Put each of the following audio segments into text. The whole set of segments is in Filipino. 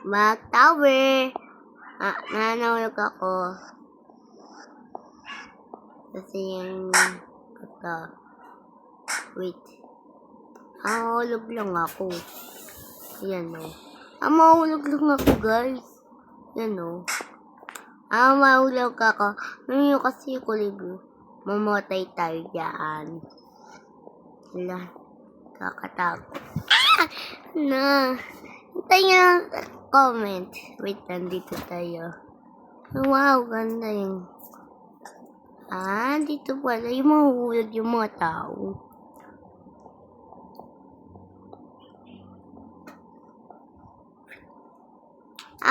mag-tower. Nanahulog ako. Kasi yung ito. Wait. Mahulog lang ako. Yan o. Mahulog lang ako, guys. Yan o. Mahulog ako. Ngayon kasi kulibo. Mamatay tayo dyan. Wala. Kakatakot. Hintay nyo lang comment. Wait, nandito tayo. Wow, ganda yung... dito pala yung mahulog yung mga tao.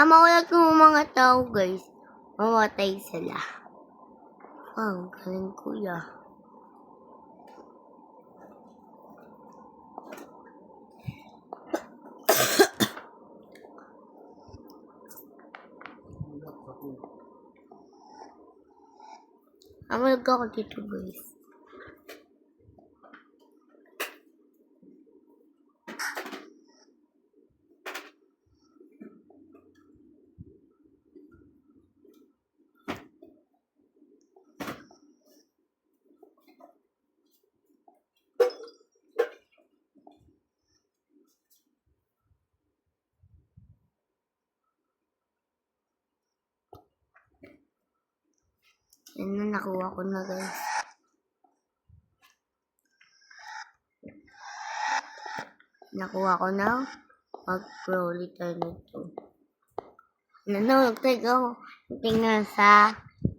Mahulog yung mga tao, guys. Mamatay sila. Wow, galing kuya. Mahulog ako dito, guys. Yan na, nakuha ko na, guys. Nakuha ko na. Mag-pro ulit tayo nito. Nanulog tayo. Tingnan sa